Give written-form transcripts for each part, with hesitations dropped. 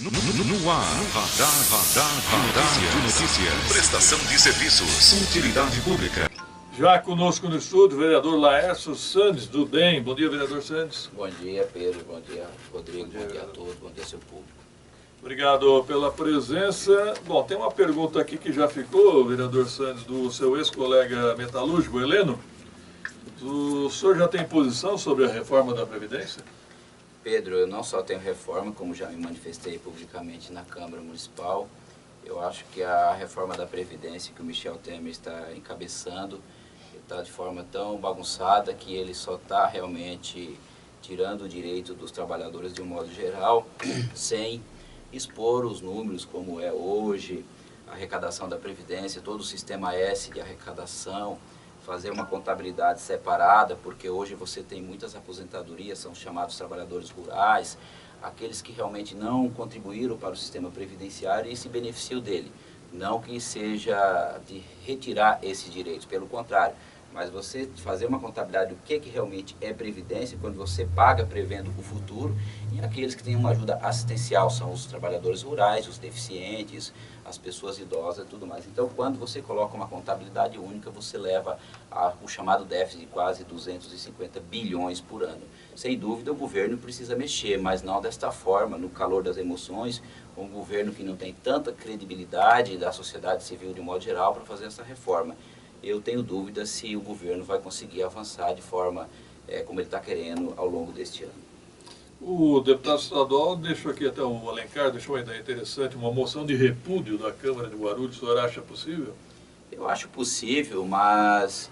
No ar, radar de notícias. Prestação de serviços. Utilidade pública. Já conosco no estúdio, o vereador Laércio Sandes, do BEM. Bom dia, vereador Sandes. Bom dia, Pedro. Bom dia, Rodrigo. Bom dia a todos. Bom dia, seu público. Obrigado pela presença. Bom, tem uma pergunta aqui que já ficou, vereador Sandes, do seu ex-colega metalúrgico, Heleno. O senhor já tem posição sobre a reforma da Previdência? Pedro, eu não só tenho reforma, como já me manifestei publicamente na Câmara Municipal. Eu acho que a reforma da Previdência que o Michel Temer está encabeçando está de forma tão bagunçada que ele só está realmente tirando o direito dos trabalhadores de um modo geral, sem expor os números como é hoje, a arrecadação da Previdência, todo o sistema S de arrecadação, fazer uma contabilidade separada, porque hoje você tem muitas aposentadorias, são chamados trabalhadores rurais, aqueles que realmente não contribuíram para o sistema previdenciário e se beneficiam dele. Não que seja de retirar esse direito, pelo contrário, mas você fazer uma contabilidade do que realmente é previdência, quando você paga prevendo o futuro, e aqueles que têm uma ajuda assistencial, são os trabalhadores rurais, os deficientes, as pessoas idosas e tudo mais. Então, quando você coloca uma contabilidade única, você leva o chamado déficit de quase 250 bilhões por ano. Sem dúvida, o governo precisa mexer, mas não desta forma, no calor das emoções, um governo que não tem tanta credibilidade da sociedade civil de um modo geral para fazer essa reforma. Eu tenho dúvida se o governo vai conseguir avançar de forma como ele está querendo ao longo deste ano. O deputado estadual deixou aqui, até o Alencar deixou uma ideia interessante, uma moção de repúdio da Câmara de Guarulhos. O senhor acha possível? Eu acho possível, mas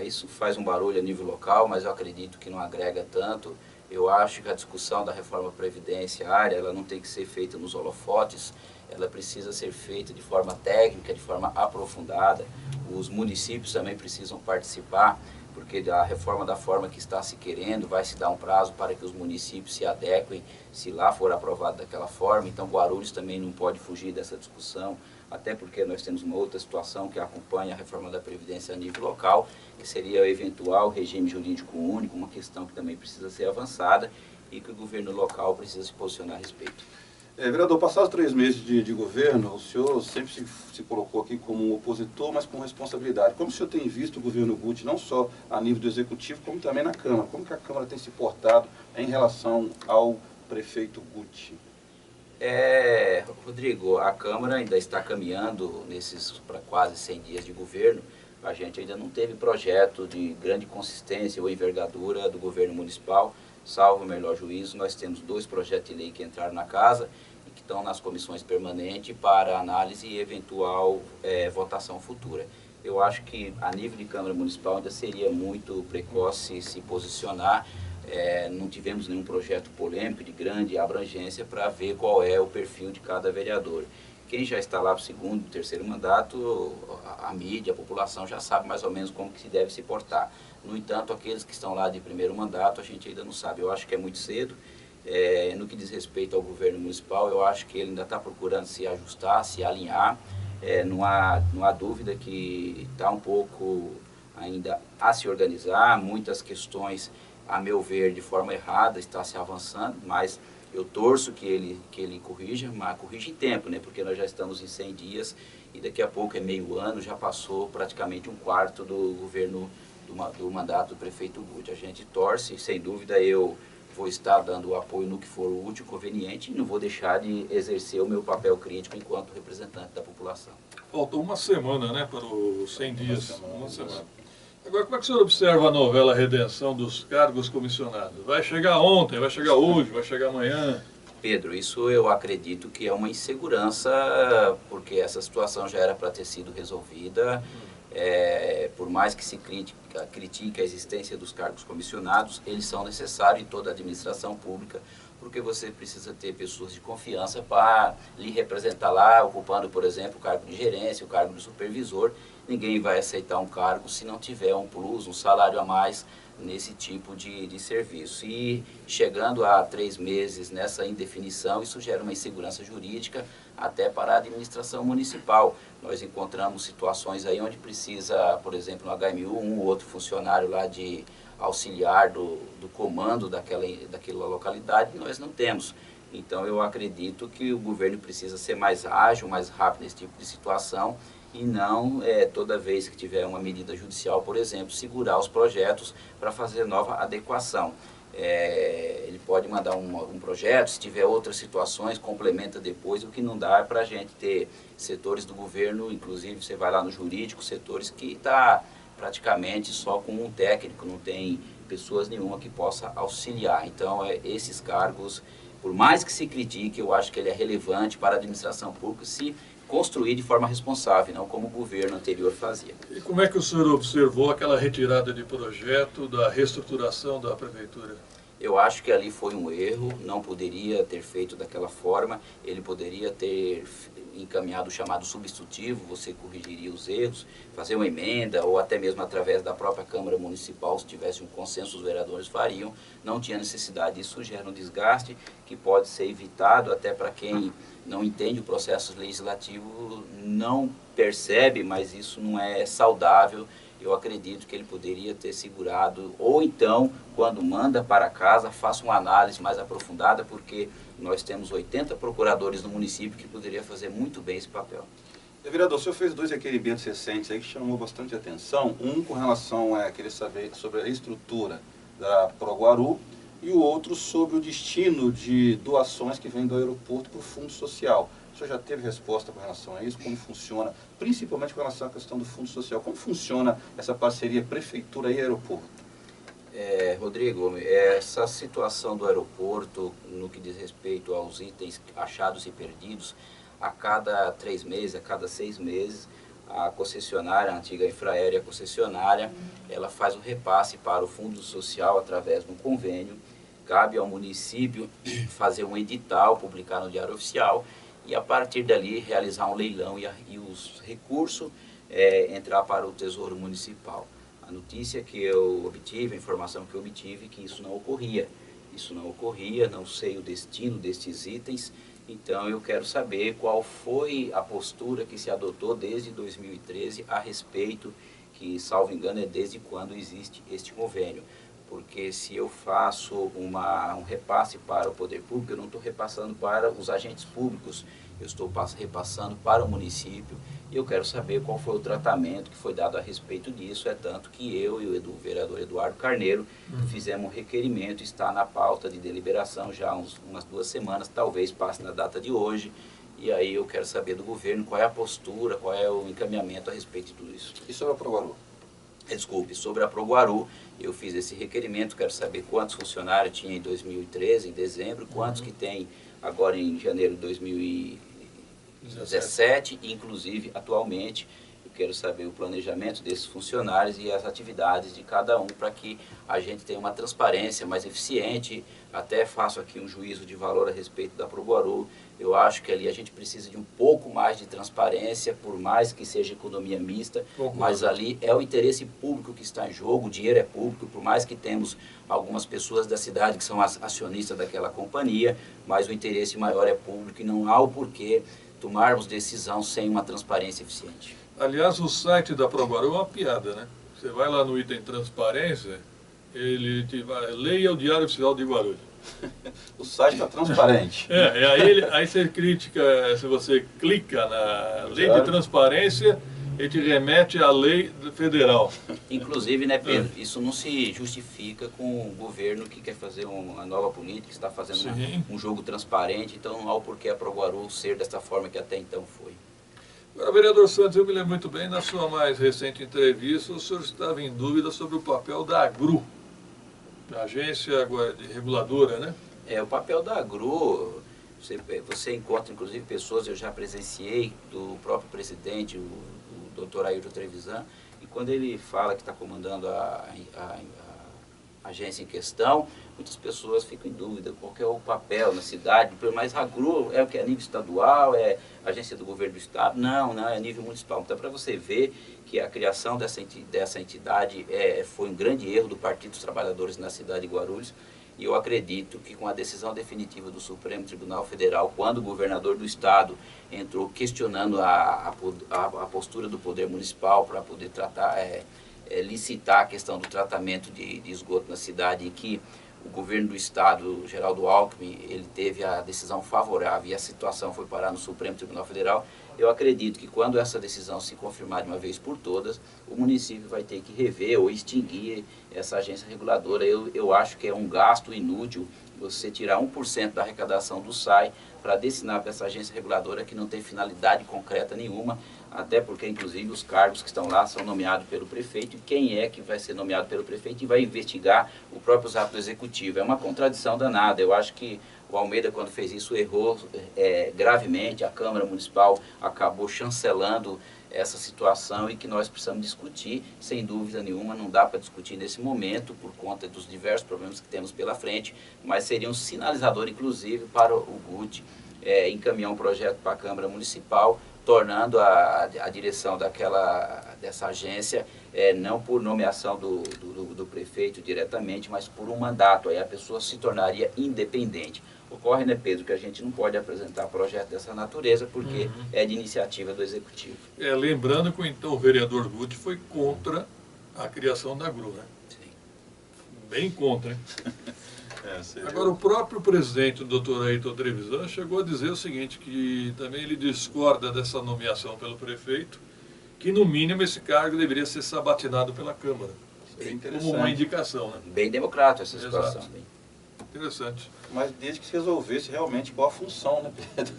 isso faz um barulho a nível local, mas eu acredito que não agrega tanto. Eu acho que a discussão da reforma previdenciária, ela não tem que ser feita nos holofotes, ela precisa ser feita de forma técnica, de forma aprofundada. Os municípios também precisam participar, porque a reforma da forma que está se querendo, vai se dar um prazo para que os municípios se adequem, se lá for aprovado daquela forma. Então Guarulhos também não pode fugir dessa discussão, até porque nós temos uma outra situação que acompanha a reforma da Previdência a nível local, que seria o eventual regime jurídico único, uma questão que também precisa ser avançada e que o governo local precisa se posicionar a respeito. Vereador, passados 3 meses de governo, o senhor sempre se colocou aqui como um opositor, mas com responsabilidade. Como o senhor tem visto o governo Guti, não só a nível do Executivo, como também na Câmara? Como que a Câmara tem se portado em relação ao prefeito Guti? Rodrigo, a Câmara ainda está caminhando para quase 100 dias de governo. A gente ainda não teve projeto de grande consistência ou envergadura do governo municipal, salvo o melhor juízo. Nós temos 2 projetos de lei que entraram na casa e que estão nas comissões permanentes para análise e eventual votação futura. Eu acho que a nível de Câmara Municipal ainda seria muito precoce se posicionar. Não tivemos nenhum projeto polêmico de grande abrangência para ver qual é o perfil de cada vereador. Quem já está lá para o 2º, 3º mandato, a mídia, a população já sabe mais ou menos como que se deve se portar. No entanto, aqueles que estão lá de 1º mandato, a gente ainda não sabe. Eu acho que é muito cedo. No que diz respeito ao governo municipal, eu acho que ele ainda está procurando se ajustar, se alinhar. Não há dúvida que está um pouco ainda a se organizar. Muitas questões, a meu ver, de forma errada, está se avançando, mas eu torço que ele corrija, mas corrija em tempo, né? Porque nós já estamos em 100 dias e daqui a pouco é meio ano, já passou praticamente 1/4 do governo, do mandato do prefeito Guti. A gente torce, sem dúvida eu vou estar dando o apoio no que for útil e conveniente e não vou deixar de exercer o meu papel crítico enquanto representante da população. Faltou uma semana, né, para os 100 dias. Uma semana. Agora, como é que o senhor observa a novela Redenção dos Cargos Comissionados? Vai chegar ontem, vai chegar hoje, vai chegar amanhã? Pedro, isso eu acredito que é uma insegurança, porque essa situação já era para ter sido resolvida. Por mais que se critique a existência dos cargos comissionados, eles são necessários em toda a administração pública, porque você precisa ter pessoas de confiança para lhe representar lá, ocupando, por exemplo, o cargo de gerência, o cargo de supervisor. Ninguém vai aceitar um cargo se não tiver um plus, um salário a mais nesse tipo de serviço. E chegando a 3 meses nessa indefinição, isso gera uma insegurança jurídica até para a administração municipal. Nós encontramos situações aí onde precisa, por exemplo, no HMU, um ou outro funcionário lá de auxiliar do comando daquela localidade, nós não temos. Então eu acredito que o governo precisa ser mais ágil, mais rápido nesse tipo de situação e não toda vez que tiver uma medida judicial, por exemplo, segurar os projetos para fazer nova adequação. Ele pode mandar um projeto, se tiver outras situações, complementa depois. O que não dá é para a gente ter setores do governo, inclusive você vai lá no jurídico, setores que está praticamente só com um técnico, não tem pessoas nenhuma que possa auxiliar. Então, esses cargos, por mais que se critique, eu acho que ele é relevante para a administração pública se construir de forma responsável, não como o governo anterior fazia. E como é que o senhor observou aquela retirada de projeto da reestruturação da prefeitura? Eu acho que ali foi um erro, não poderia ter feito daquela forma, ele poderia ter encaminhado o chamado substitutivo, você corrigiria os erros, fazer uma emenda ou até mesmo através da própria Câmara Municipal, se tivesse um consenso, os vereadores fariam, não tinha necessidade. Isso gera um desgaste que pode ser evitado até para quem não entende o processo legislativo, não percebe, mas isso não é saudável. Eu acredito que ele poderia ter segurado, ou então, quando manda para casa, faça uma análise mais aprofundada, porque nós temos 80 procuradores no município que poderia fazer muito bem esse papel. Vereador, o senhor fez 2 requerimentos recentes aí que chamou bastante atenção. Um com relação a querer saber sobre a estrutura da Proguaru e o outro sobre o destino de doações que vêm do aeroporto para o Fundo Social. O senhor já teve resposta com relação a isso? Como funciona, principalmente com relação à questão do Fundo Social? Como funciona essa parceria Prefeitura e aeroporto? Rodrigo, essa situação do aeroporto, no que diz respeito aos itens achados e perdidos, a cada 3 meses, a cada 6 meses, a concessionária, a antiga Infraérea concessionária, ela faz o repasse para o Fundo Social através de um convênio. Cabe ao município fazer um edital, publicar no Diário Oficial e a partir dali realizar um leilão e os recursos entrar para o Tesouro Municipal. A notícia que eu obtive, a informação que eu obtive, que isso não ocorria. Isso não ocorria, não sei o destino destes itens, então eu quero saber qual foi a postura que se adotou desde 2013 a respeito, que, salvo engano, é desde quando existe este convênio. Porque se eu faço um repasse para o poder público, eu não estou repassando para os agentes públicos, eu estou repassando para o município e eu quero saber qual foi o tratamento que foi dado a respeito disso. É tanto que eu e o vereador Eduardo Carneiro fizemos um requerimento, está na pauta de deliberação já há umas 2 semanas, talvez passe na data de hoje. E aí eu quero saber do governo qual é a postura, qual é o encaminhamento a respeito de tudo isso. E sobre a Proguaru? Desculpe, sobre a Proguaru, eu fiz esse requerimento, quero saber quantos funcionários tinha em 2013, em dezembro, quantos que tem agora em janeiro de 2017, inclusive atualmente. Eu quero saber o planejamento desses funcionários e as atividades de cada um para que a gente tenha uma transparência mais eficiente. Até faço aqui um juízo de valor a respeito da Proguaru. Eu acho que ali a gente precisa de um pouco mais de transparência, por mais que seja economia mista, mas ali é o interesse público que está em jogo, o dinheiro é público, por mais que temos algumas pessoas da cidade que são acionistas daquela companhia, mas o interesse maior é público e não há o porquê tomarmos decisão sem uma transparência eficiente. Aliás, o site da Proguaru é uma piada, né? Você vai lá no item transparência, ele te vai, leia o Diário Oficial de Guarulhos. O site está transparente. Aí você critica, se você clica na lei de transparência, ele te remete à lei federal. Inclusive, né, Pedro, isso não se justifica com o governo que quer fazer uma nova política, está fazendo um jogo transparente, então não há o porquê a Proguaru ser dessa forma que até então foi. Agora, vereador Santos, eu me lembro muito bem, na sua mais recente entrevista, o senhor estava em dúvida sobre o papel da AGRU, da agência reguladora, né? O papel da AGRU, você encontra inclusive pessoas, eu já presenciei, do próprio presidente, o doutor Ailton Trevisan, e quando ele fala que está comandando a agência em questão, muitas pessoas ficam em dúvida qual que é o papel na cidade, mas a AGRU é o que é a nível estadual, é a agência do governo do estado? Não, é a nível municipal. Então, para você ver que a criação dessa entidade foi um grande erro do Partido dos Trabalhadores na cidade de Guarulhos, e eu acredito que com a decisão definitiva do Supremo Tribunal Federal, quando o governador do estado entrou questionando a postura do poder municipal para poder tratar, licitar a questão do tratamento de esgoto na cidade, em que o governo do Estado, Geraldo Alckmin, ele teve a decisão favorável e a situação foi parar no Supremo Tribunal Federal, eu acredito que quando essa decisão se confirmar de uma vez por todas, o município vai ter que rever ou extinguir essa agência reguladora. Eu acho que é um gasto inútil você tirar 1% da arrecadação do SAI para destinar para essa agência reguladora que não tem finalidade concreta nenhuma, até porque, inclusive, os cargos que estão lá são nomeados pelo prefeito, e quem é que vai ser nomeado pelo prefeito e vai investigar o próprio ato do executivo. É uma contradição danada. Eu acho que o Almeida, quando fez isso, errou gravemente. A Câmara Municipal acabou chancelando essa situação e que nós precisamos discutir, sem dúvida nenhuma. Não dá para discutir nesse momento por conta dos diversos problemas que temos pela frente, mas seria um sinalizador, inclusive, para o GUT encaminhar um projeto para a Câmara Municipal, tornando a direção dessa agência não por nomeação do prefeito diretamente, mas por um mandato. Aí a pessoa se tornaria independente. Ocorre, né, Pedro, que a gente não pode apresentar projeto dessa natureza porque é de iniciativa do Executivo. Lembrando que então o vereador Guti foi contra a criação da GRU, né? Sim. Bem contra, hein? Agora, o próprio presidente, o doutor Ayrton Trevisan, chegou a dizer o seguinte, que também ele discorda dessa nomeação pelo prefeito, que no mínimo esse cargo deveria ser sabatinado pela Câmara. Como uma indicação, né? Bem democrático essa situação. Bem interessante. Mas desde que se resolvesse realmente qual a função, né, Pedro?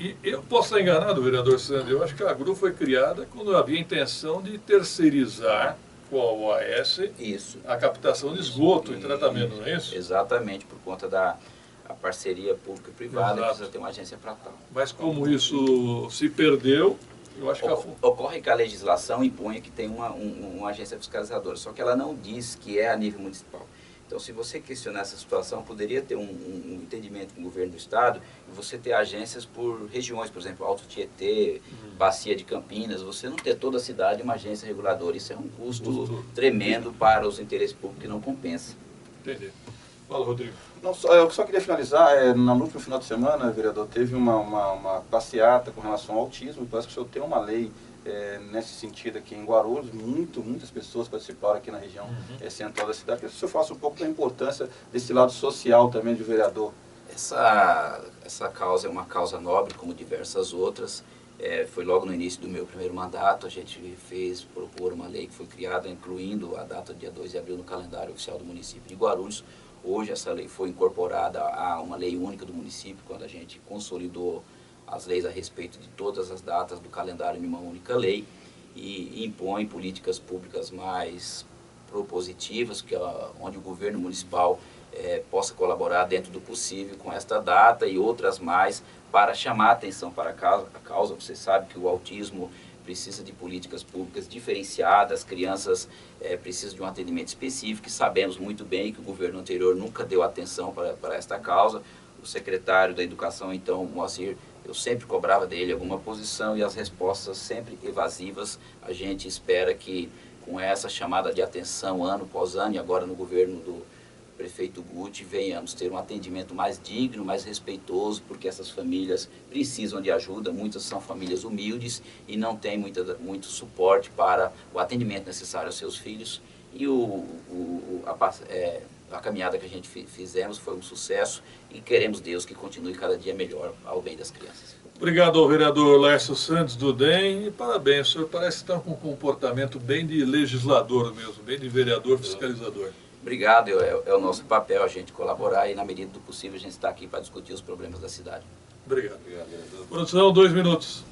E eu posso estar enganado, vereador Sandro, eu acho que a GRU foi criada quando havia intenção de terceirizar com a OAS a captação de esgoto e tratamento, não é isso? Exatamente, por conta da parceria pública-privada, precisa ter uma agência para tal. Mas como isso se perdeu, eu acho que ocorre que a legislação impõe que tem uma agência fiscalizadora, só que ela não diz que é a nível municipal. Então, se você questionar essa situação, poderia ter um entendimento com o governo do Estado e você ter agências por regiões, por exemplo, Alto Tietê, Bacia de Campinas, você não ter toda a cidade uma agência reguladora. Isso é um custo tremendo para os interesses públicos que não compensa. Entendi. Fala, Rodrigo. Não, eu só queria finalizar, no último final de semana, vereador, teve uma passeata com relação ao autismo, parece que o senhor tem uma lei nesse sentido aqui em Guarulhos, muitas pessoas participaram aqui na região central da cidade. Queria que o senhor falasse um pouco da importância desse lado social também de vereador. Essa causa é uma causa nobre, como diversas outras. Foi logo no início do meu primeiro mandato, a gente propor uma lei que foi criada, incluindo a data do dia 2 de abril no calendário oficial do município de Guarulhos. Hoje essa lei foi incorporada a uma lei única do município, quando a gente consolidou as leis a respeito de todas as datas do calendário em uma única lei e impõe políticas públicas mais propositivas, onde o governo municipal possa colaborar dentro do possível com esta data e outras mais para chamar a atenção para a causa. Você sabe que o autismo precisa de políticas públicas diferenciadas, as crianças precisam de um atendimento específico e sabemos muito bem que o governo anterior nunca deu atenção para esta causa. O secretário da Educação, então, Moacir, eu sempre cobrava dele alguma posição e as respostas sempre evasivas. A gente espera que com essa chamada de atenção ano após ano e agora no governo do prefeito Guti, venhamos ter um atendimento mais digno, mais respeitoso, porque essas famílias precisam de ajuda, muitas são famílias humildes e não têm muito suporte para o atendimento necessário aos seus filhos. E a caminhada que a gente fizemos foi um sucesso e queremos Deus que continue cada dia melhor ao bem das crianças. Obrigado ao vereador Laércio Santos do DEM e parabéns, o senhor parece estar com um comportamento bem de legislador mesmo, bem de vereador fiscalizador. Obrigado, é o nosso papel a gente colaborar e na medida do possível a gente está aqui para discutir os problemas da cidade. Obrigado. Produção, 2 minutos.